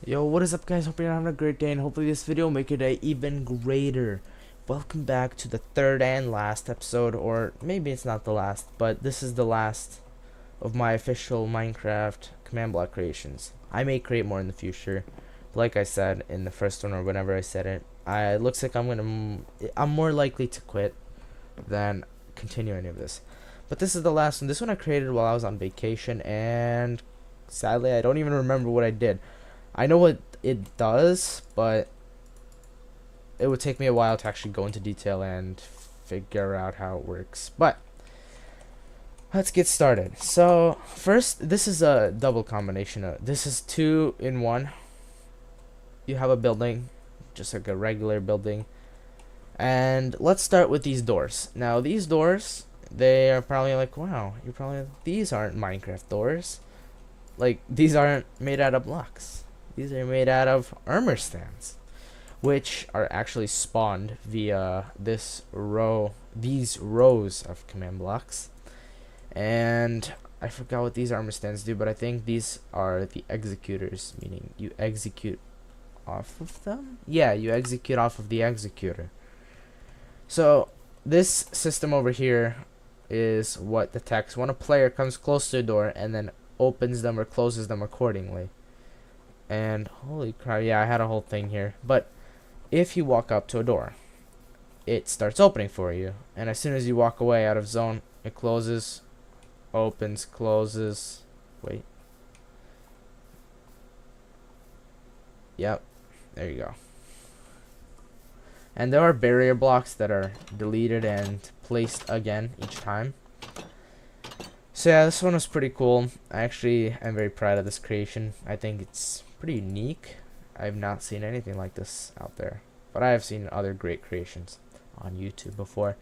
Yo, what is up guys? Hope you're having a great day and hopefully this video will make your day even greater. Welcome back to the third and last episode, or maybe it's not the last, but this is the last of my official Minecraft command block creations. I may create more in the future. Like I said in the first one or whenever I said it, it looks like I'm more likely to quit than continue any of this. But this is the last one. This one I created while I was on vacation and sadly I don't even remember what I did. I know what it does, but it would take me a while to actually go into detail and figure out how it works. But let's get started. So first, this is a double combination. This is 2 in 1. You have a building, just like a regular building. And let's start with these doors. Now these doors, they are probably like, wow, you're probably, these aren't Minecraft doors. Like, these aren't made out of blocks. These are made out of armor stands, which are actually spawned via these rows of command blocks. And I forgot what these armor stands do, but I think these are the executors, meaning you execute off of them? Yeah, you execute off of the executor. So this system over here is what detects when a player comes close to a door and then opens them or closes them accordingly. And holy crap, yeah, I had a whole thing here. But if you walk up to a door, it starts opening for you. And as soon as you walk away out of zone, it closes, opens, closes. Wait. Yep, there you go. And there are barrier blocks that are deleted and placed again each time. So yeah, this one was pretty cool. I actually am very proud of this creation. I think it's pretty unique. I've not seen anything like this out there, but I have seen other great creations on YouTube before.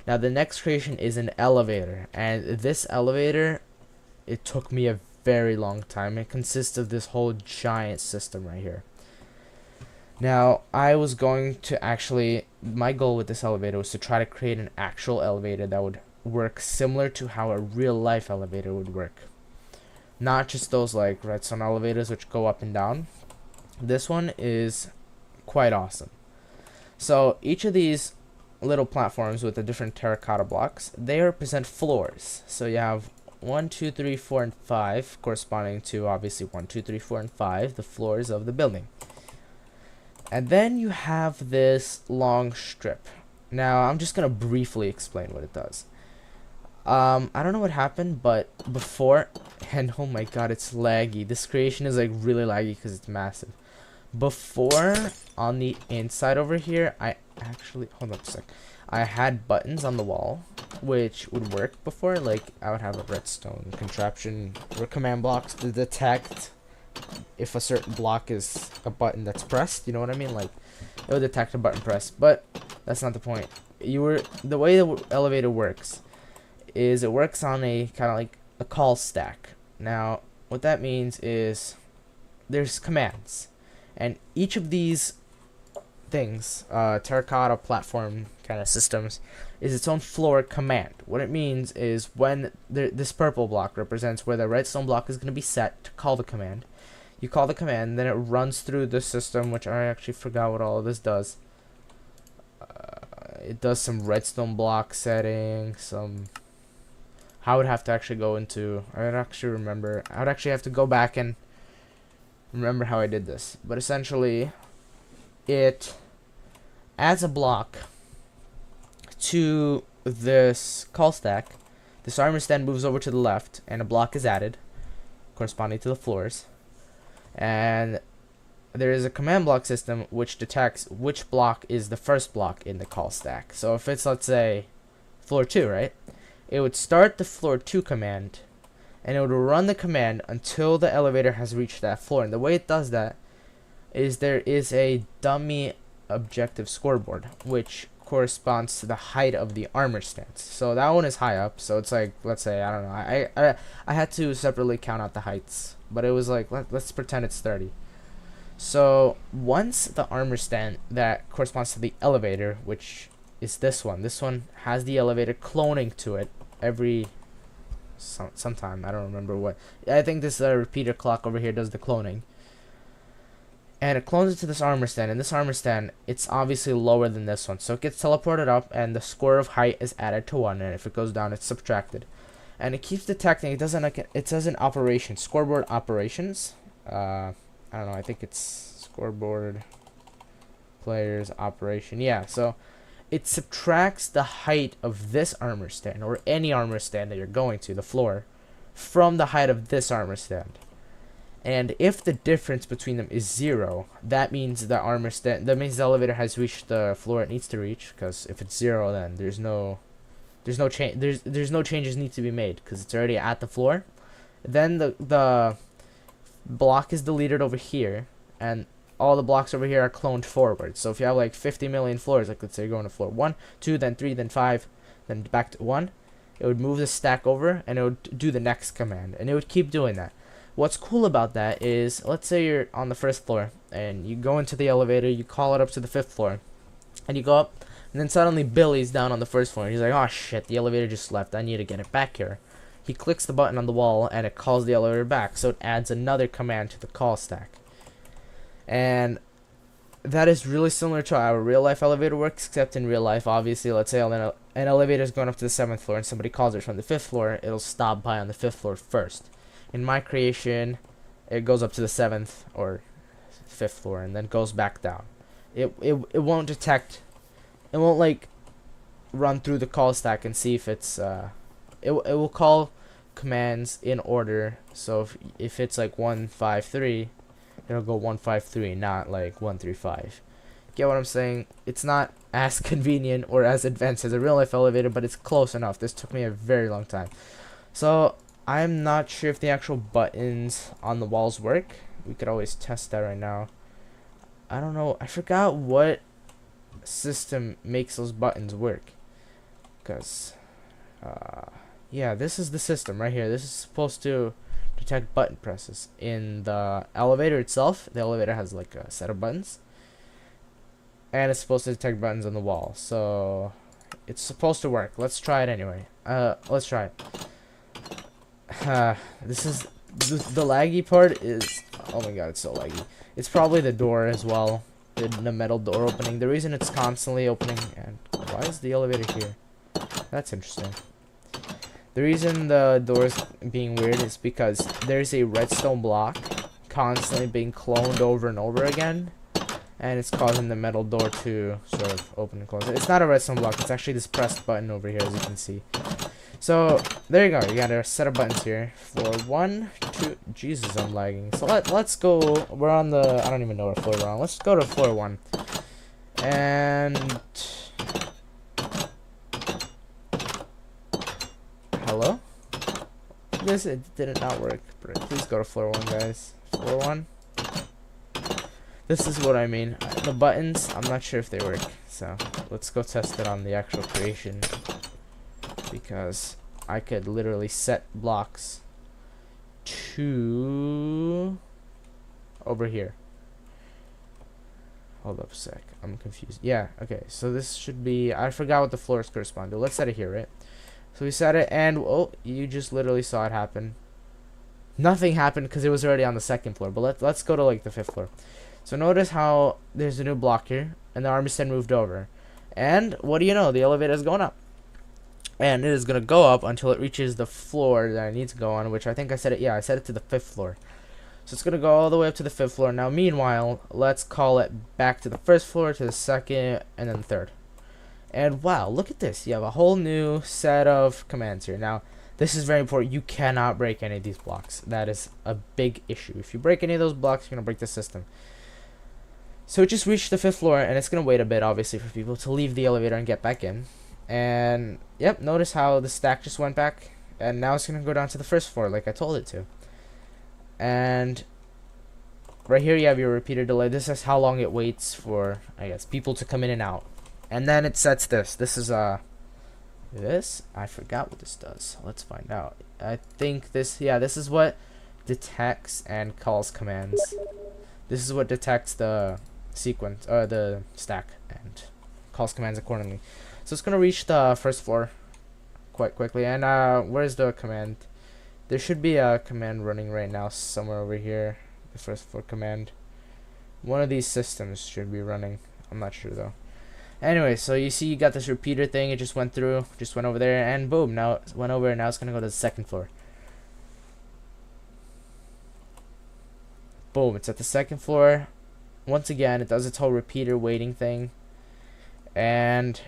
Now the next creation is an elevator, and this elevator, it took me a very long time. It consists of this whole giant system right here. Now I was going to actually, my goal with this elevator was to try to create an actual elevator that would work similar to how a real life elevator would work. Not just those like redstone elevators which go up and down. This one is quite awesome. So each of these little platforms with the different terracotta blocks, they represent floors. So you have 1, 2, 3, 4, and 5 corresponding to obviously 1, 2, 3, 4, and 5, the floors of the building. And then you have this long strip. Now I'm just gonna briefly explain what it does. I don't know what happened, but before, and oh my god, it's laggy. This creation is like really laggy because it's massive. Before, on the inside over here, I actually, hold up a sec. I had buttons on the wall, which would work before. Like, I would have a redstone contraption or command blocks to detect if a certain block is a button that's pressed. You know what I mean? Like, it would detect a button press, but that's not the point. The way the elevator works is it works on a kind of like a call stack. Now, what that means is there's commands, and each of these things, terracotta platform kind of systems, is its own floor command. What it means is when this purple block represents where the redstone block is going to be set to call the command. You call the command, then it runs through the system, which I actually forgot what all of this does. It does some redstone block setting, some. I would have to actually go into. I would actually remember. I would actually have to go back and remember how I did this. But essentially, it adds a block to this call stack. This armor stand moves over to the left, and a block is added, corresponding to the floors. And there is a command block system which detects which block is the first block in the call stack. So if it's, let's say, floor 2, right? It would start the floor 2 command, and it would run the command until the elevator has reached that floor. And the way it does that is there is a dummy objective scoreboard, which corresponds to the height of the armor stance. So that one is high up, so it's like, let's say, I don't know, I had to separately count out the heights, but it was like, let's pretend it's 30. So once the armor stand that corresponds to the elevator, which is this one has the elevator cloning to it every sometime. I don't remember what. I think this repeater clock over here does the cloning. and it clones it to this armor stand. And this armor stand, it's obviously lower than this one, so it gets teleported up, and the score of height is added to 1, and if it goes down, it's subtracted. And it keeps detecting. It does an operation, scoreboard operations. I don't know. I think it's scoreboard players operation. Yeah. So it subtracts the height of this armor stand, or any armor stand that you're going to, the floor, from the height of this armor stand. And if the difference between them is 0, that means the elevator has reached the floor it needs to reach. Because if it's 0, then there's no change. There's no changes need to be made because it's already at the floor. Then the block is deleted over here, and all the blocks over here are cloned forward. So if you have like 50 million floors, like let's say you're going to floor 1, 2, then 3, then 5, then back to 1, it would move the stack over and it would do the next command, and it would keep doing that. What's cool about that is, let's say you're on the 1st floor and you go into the elevator, you call it up to the 5th floor, and you go up, and then suddenly Billy's down on the 1st floor, and he's like, oh shit, the elevator just left, I need to get it back here. He clicks the button on the wall and it calls the elevator back, so it adds another command to the call stack. And that is really similar to how a real life elevator works, except in real life, obviously, let's say an elevator is going up to the 7th floor and somebody calls it from the 5th floor, it'll stop by on the 5th floor first. In my creation, it goes up to the 7th or 5th floor and then goes back down. It won't detect, it won't like run through the call stack and see if it's it will call commands in order. So if it's like 153, it'll go 153, not like 135. Get what I'm saying? It's not as convenient or as advanced as a real life elevator, but it's close enough. This took me a very long time. So I'm not sure if the actual buttons on the walls work. We could always test that right now. I don't know. I forgot what system makes those buttons work. Because, yeah, this is the system right here. This is supposed to detect button presses. In the elevator itself, the elevator has like a set of buttons. And it's supposed to detect buttons on the wall. So, it's supposed to work. Let's try it anyway. Let's try it. This is the laggy part is, oh my god, it's so laggy. It's probably the door as well, the metal door opening. The reason it's constantly opening, and why is the elevator here? That's interesting. The reason the door is being weird is because there's a redstone block constantly being cloned over and over again, and it's causing the metal door to sort of open and close. It's not a redstone block, it's actually this pressed button over here, as you can see. So there you go. You got a set of buttons here. Floor 1, 2. Jesus, I'm lagging. So let's go. We're on the. I don't even know what floor we're on. Let's go to floor 1. And hello. It did not work. Please go to floor 1, guys. Floor 1. This is what I mean. The buttons. I'm not sure if they work. So let's go test it on the actual creation. Because I could literally set blocks to over here. Hold up a sec. I'm confused. Yeah, okay. So this should be, I forgot what the floors correspond to. Let's set it here, right? So we set it, and oh, you just literally saw it happen. Nothing happened because it was already on the 2nd floor. But let's go to like the 5th floor. So notice how there's a new block here, and the army stand moved over. And what do you know? The elevator is going up. And it is going to go up until it reaches the floor that I need to go on, which I think I set it, yeah, I set it to the 5th floor. So it's going to go all the way up to the 5th floor. Now, meanwhile, let's call it back to the 1st floor, to the 2nd, and then the 3rd. And wow, look at this. You have a whole new set of commands here. Now, this is very important. You cannot break any of these blocks. That is a big issue. If you break any of those blocks, you're going to break the system. So it just reached the 5th floor, and it's going to wait a bit, obviously, for people to leave the elevator and get back in. And yep, notice how the stack just went back, and now it's gonna go down to the 1st floor like I told it to. And right here you have your repeater delay. This is how long it waits for, I guess, people to come in and out. And then it sets this. This is this, I forgot what this does. Let's find out. I think this, yeah, this is what detects and calls commands. This is what detects the sequence, or the stack, and calls commands accordingly. So it's going to reach the 1st floor quite quickly. And where's the command? There should be a command running right now somewhere over here. The 1st floor command. One of these systems should be running. I'm not sure though. Anyway, so you see you got this repeater thing. It just went through, just went over there, and boom, now it went over, and now it's gonna go to the second floor. Boom, it's at the second floor. Once again, it does its whole repeater waiting thing. And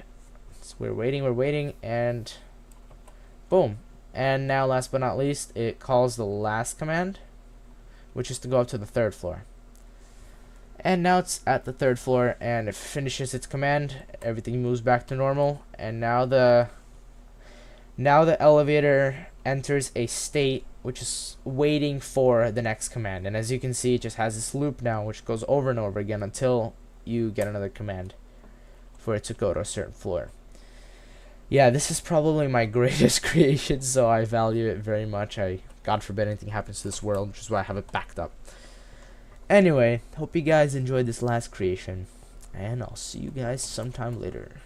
so we're waiting, and boom. And now, last but not least, it calls the last command, which is to go up to the third floor. And now it's at the third floor, and it finishes its command. Everything moves back to normal, and now the elevator enters a state which is waiting for the next command. And as you can see, it just has this loop now, which goes over and over again until you get another command for it to go to a certain floor. Yeah, this is probably my greatest creation, so I value it very much. God forbid anything happens to this world, which is why I have it backed up. Anyway, hope you guys enjoyed this last creation, and I'll see you guys sometime later.